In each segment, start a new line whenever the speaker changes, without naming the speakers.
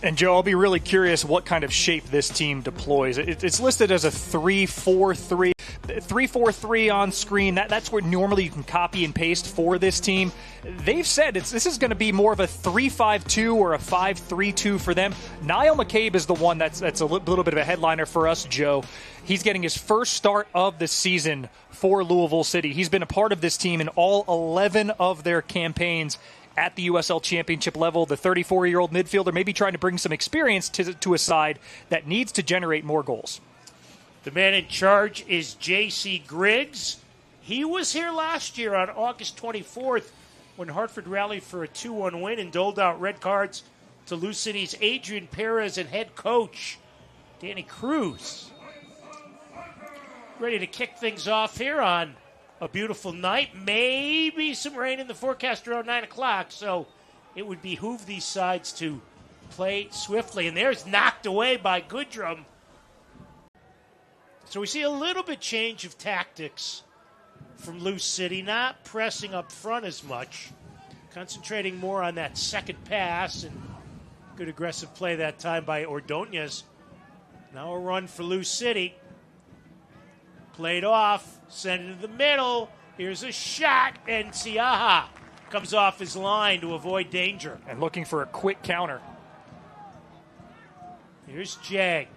And, Joe, I'll be really curious what kind of shape this team deploys. It's listed as a 3-4-3. 3-4-3 on screen. That's where normally you can copy and paste for this team. They've said this is going to be more of a 3-5-2 or a 5-3-2 for them. Niall McCabe is the one that's a little bit of a headliner for us, Joe. He's getting his first start of the season for Louisville City. He's been a part of this team in all 11 of their campaigns at the USL championship level. The 34-year-old midfielder may be trying to bring some experience to a side that needs to generate more goals.
The man in charge is J.C. Griggs. He was here last year on August 24th when Hartford rallied for a 2-1 win and doled out red cards to Lou City's Adrian Perez and head coach Danny Cruz. Ready to kick things off here on a beautiful night. Maybe some rain in the forecast around 9 o'clock, so it would behoove these sides to play swiftly. And there's knocked away by Goodrum. So we see a little bit change of tactics from Lou City, not pressing up front as much, concentrating more on that second pass, and good aggressive play that time by Ordonez. Now a run for Lou City. Played off, sent it to the middle. Here's a shot, and Siaha comes off his line to avoid danger.
And looking for a quick counter.
Here's Jang.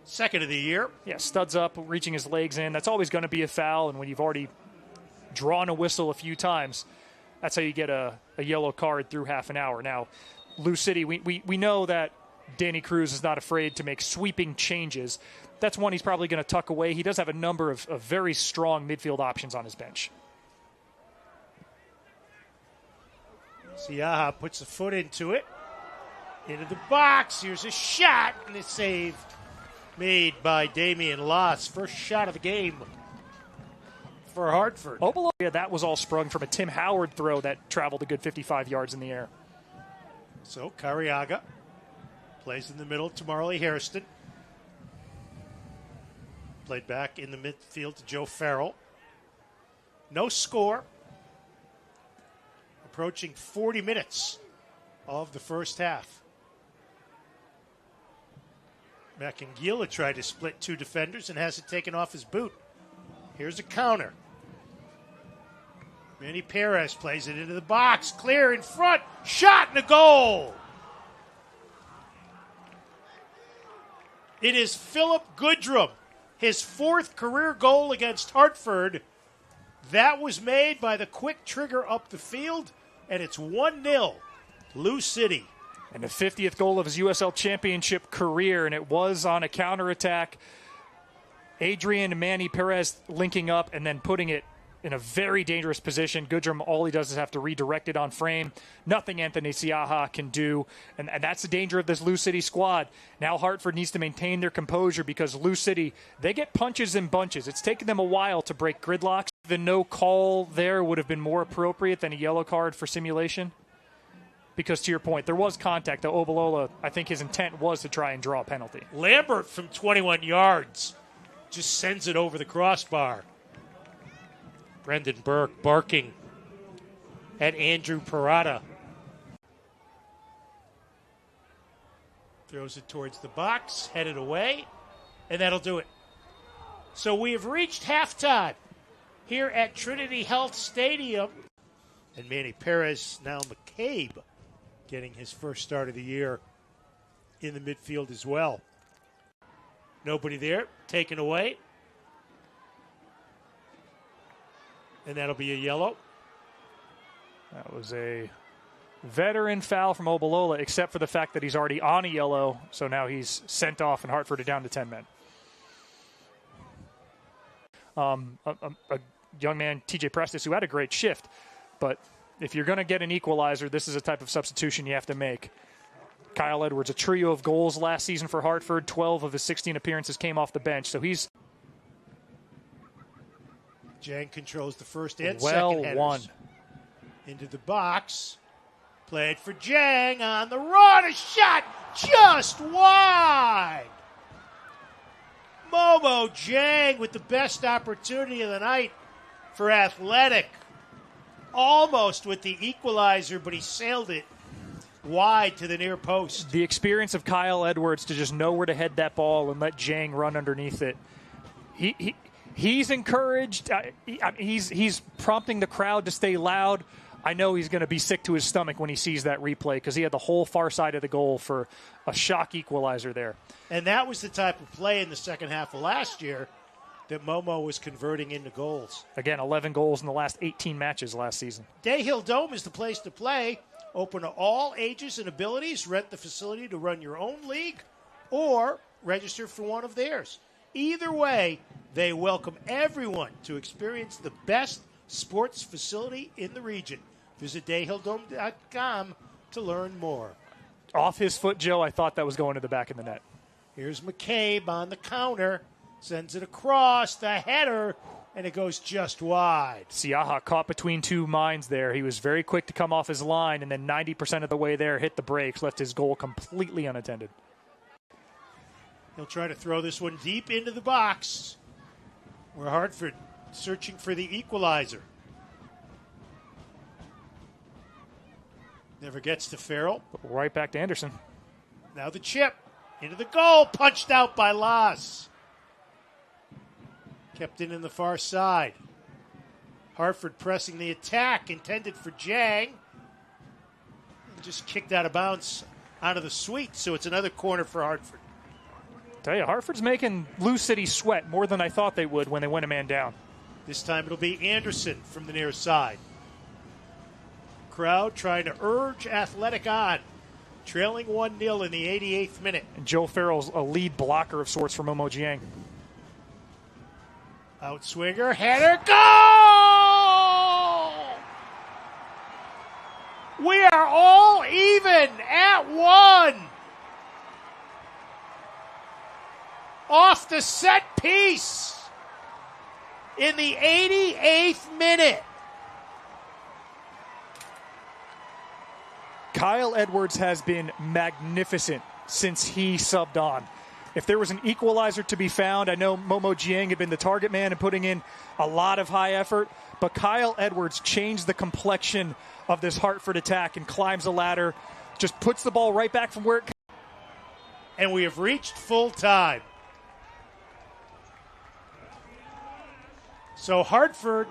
Second of the year.
Yeah, studs up, reaching his legs in. That's always going to be a foul, and when you've already drawn a whistle a few times, that's how you get a yellow card through half an hour. Now, Lou City, we know that Danny Cruz is not afraid to make sweeping changes. That's one he's probably going to tuck away. He does have a number of very strong midfield options on his bench.
Siaha puts a foot into it. Into the box. Here's a shot, and a save made by Damian Loss. First shot of the game for Hartford.
Yeah, that was all sprung from a Tim Howard throw that traveled a good 55 yards in the air.
So Cariaga plays in the middle to Marley Hairston. Played back in the midfield to Joe Farrell. No score. Approaching 40 minutes of the first half. Macangila tried to split two defenders and has it taken off his boot. Here's a counter. Manny Perez plays it into the box. Clear in front. Shot and a goal. It is Philip Goodrum. His fourth career goal against Hartford. That was made by the quick trigger up the field, and it's 1-0, Lou City.
And the 50th goal of his USL championship career, and it was on a counterattack. Adrian and Manny Perez linking up and then putting it in a very dangerous position. Goodrum, all he does is have to redirect it on frame. Nothing Anthony Siaha can do, and that's the danger of this Lou City squad. Now Hartford needs to maintain their composure because Lou City, they get punches in bunches. It's taken them a while to break gridlocks. The no call there would have been more appropriate than a yellow card for simulation. Because to your point, there was contact. Though Obalola, I think his intent was to try and draw a penalty.
Lambert from 21 yards just sends it over the crossbar. Brendan Burke barking at Andrew Parada. Throws it towards the box, headed away, and that'll do it. So we have reached halftime here at Trinity Health Stadium. And Manny Perez, now McCabe, getting his first start of the year in the midfield as well. Nobody there, taken away. And that'll be a yellow.
That was a veteran foul from Obalola, except for the fact that he's already on a yellow, so now he's sent off and Hartford are down to 10 men. A young man, TJ Prestis, who had a great shift, but if you're going to get an equalizer, this is a type of substitution you have to make. Kyle Edwards, a trio of goals last season for Hartford. 12 of his 16 appearances came off the bench, so he's
Jang controls the first and second headers.
Well won.
Into the box. Played for Jang on the run. A shot just wide. Momo Jang with the best opportunity of the night for Athletic. Almost with the equalizer, but he sailed it wide to the near post.
The experience of Kyle Edwards to just know where to head that ball and let Jang run underneath it. He's encouraged. He's prompting the crowd to stay loud. I know he's going to be sick to his stomach when he sees that replay because he had the whole far side of the goal for a shock equalizer there.
And that was the type of play in the second half of last year that Momo was converting into goals.
Again, 11 goals in the last 18 matches last season.
Day Hill Dome is the place to play. Open to all ages and abilities. Rent the facility to run your own league or register for one of theirs. Either way, they welcome everyone to experience the best sports facility in the region. Visit dayhilldome.com to learn more.
Off his foot, Joe. I thought that was going to the back of the net.
Here's McCabe on the counter. Sends it across the header, and it goes just wide.
Siaha caught between two minds there. He was very quick to come off his line, and then 90% of the way there hit the brakes, left his goal completely unattended.
He'll try to throw this one deep into the box, where Hartford searching for the equalizer. Never gets to Farrell.
Right back to Anderson.
Now the chip into the goal, punched out by Las. Kept in the far side. Hartford pressing the attack, intended for Jang. And just kicked out of bounds out of the suite, so it's another corner for Hartford.
Tell you, Hartford's making Lou City sweat more than I thought they would when they went a man down.
This time it'll be Anderson from the near side. Crowd trying to urge Athletic on. Trailing 1-0 in the 88th minute.
And Joe Farrell's a lead blocker of sorts for Momo Jiang.
Outswinger, header, goal! We are all even at 1. Off the set piece in the 88th minute.
Kyle Edwards has been magnificent since he subbed on. If there was an equalizer to be found, I know Momo Jiang had been the target man and putting in a lot of high effort, but Kyle Edwards changed the complexion of this Hartford attack and climbs a ladder, just puts the ball right back from where it comes.
And we have reached full time. So Hartford,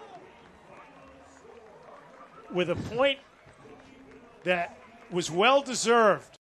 with a point that was well deserved,